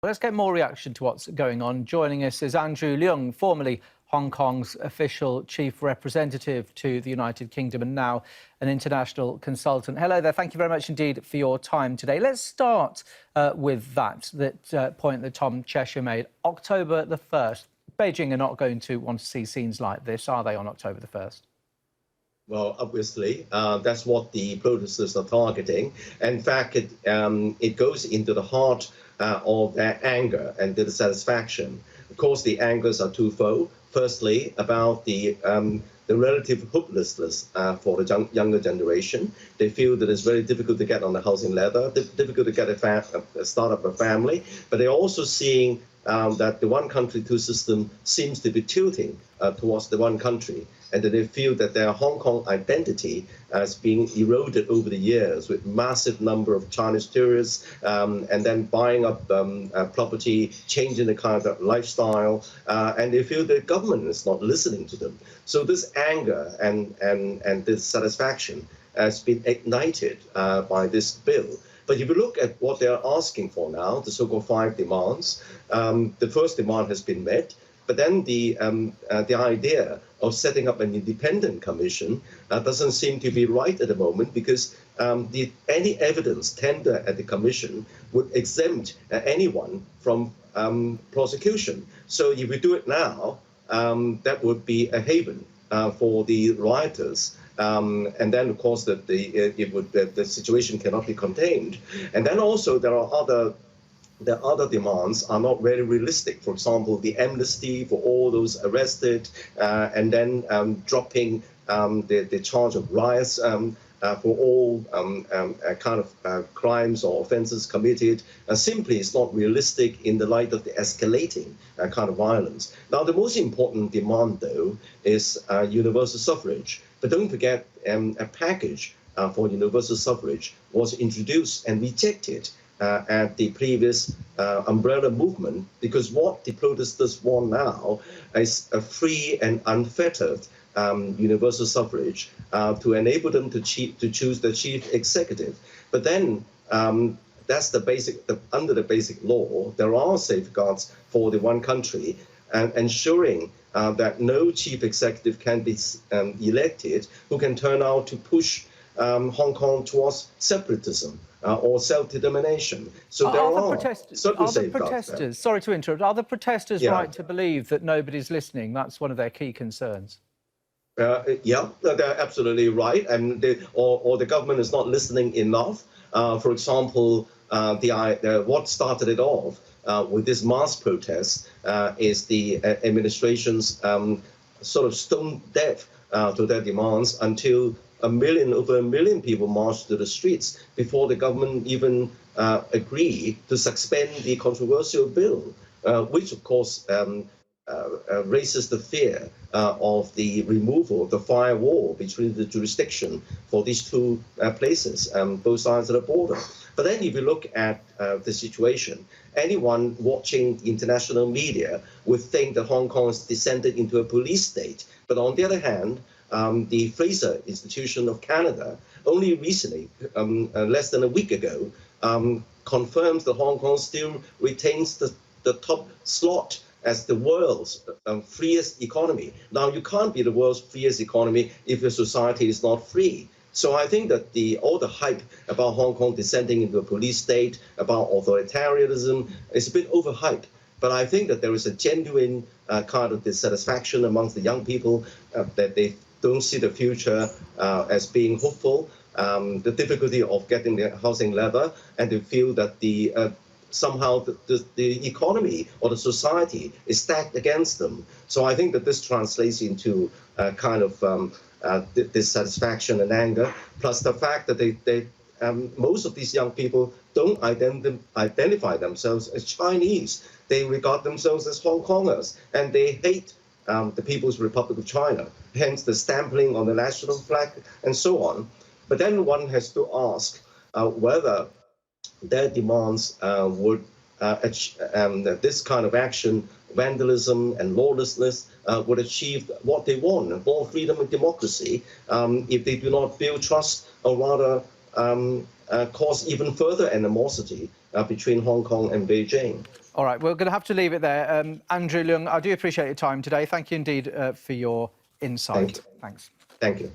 Let's get more reaction to what's going on. Joining us is Andrew Leung, formerly Hong Kong's official chief representative to the United Kingdom and now an international consultant. Hello there. Thank you very much indeed for your time today. Let's start with that point that Tom Cheshire made. October the 1st. Beijing are not going to want to see scenes like this, are they, on October the 1st? Well, obviously, that's what the protesters are targeting. In fact, it goes into the heart of their anger and the dissatisfaction. Of course, the angers are twofold. Firstly, about the relative hopelessness for the younger generation. They feel that it's very difficult to get on the housing ladder, difficult to get start up a family, but they're also seeing that the one country, two system seems to be tilting towards the one country, and that they feel that their Hong Kong identity has been eroded over the years with massive number of Chinese tourists and then buying up property, changing the kind of lifestyle, and they feel the government is not listening to them. So this anger and dissatisfaction has been ignited by this bill. But if you look at what they're asking for now, the so-called 5 demands, the first demand has been met, but then the idea of setting up an independent commission doesn't seem to be right at the moment, because any evidence tendered at the commission would exempt anyone from prosecution. So if we do it now, that would be a haven for the rioters. And then, of course, that the situation cannot be contained. And then also there are other demands are not very realistic. For example, the amnesty for all those arrested, and then dropping the charge of riots for all kind of crimes or offences committed, simply is not realistic in the light of the escalating kind of violence. Now, the most important demand, though, is universal suffrage. But don't forget, a package for universal suffrage was introduced and rejected at the previous umbrella movement, because what the protesters want now is a free and unfettered universal suffrage to enable them to choose the chief executive. But then that's the basic, under the basic law, there are safeguards for the one country, and ensuring that no chief executive can be elected who can turn out to push Hong Kong towards separatism or self-determination. So there are certain safeguards there. Sorry to interrupt, are the protesters right to believe that nobody's listening? That's one of their key concerns. Yeah, they're absolutely right, and or the government is not listening enough. For example, what started it off with this mass protest is the administration's sort of stone deaf to their demands until over a million people marched to the streets before the government even agreed to suspend the controversial bill, which of course raises the fear of the removal of the firewall between the jurisdiction for these two places, both sides of the border. But then if you look at the situation, anyone watching international media would think that Hong Kong has descended into a police state. But on the other hand, the Fraser Institution of Canada only recently, less than a week ago, confirms that Hong Kong still retains the top slot as the world's freest economy. Now, you can't be the world's freest economy if your society is not free. So I think that all the hype about Hong Kong descending into a police state, about authoritarianism, is a bit overhyped. But I think that there is a genuine kind of dissatisfaction amongst the young people that they don't see the future as being hopeful, the difficulty of getting the housing ladder, and they feel that somehow the economy or the society is stacked against them. So I think that this translates into kind of dissatisfaction and anger, plus the fact that most of these young people don't identify themselves as Chinese. They regard themselves as Hong Kongers, and they hate the People's Republic of China, hence the stamping on the national flag and so on. But then one has to ask whether their demands would this kind of action, vandalism and lawlessness, would achieve what they want, more freedom and democracy, if they do not build trust, or rather cause even further animosity between Hong Kong and Beijing. All right, we're going to have to leave it there. Andrew Leung, I do appreciate your time today. Thank you indeed for your insight. Thank you. Thanks. Thank you.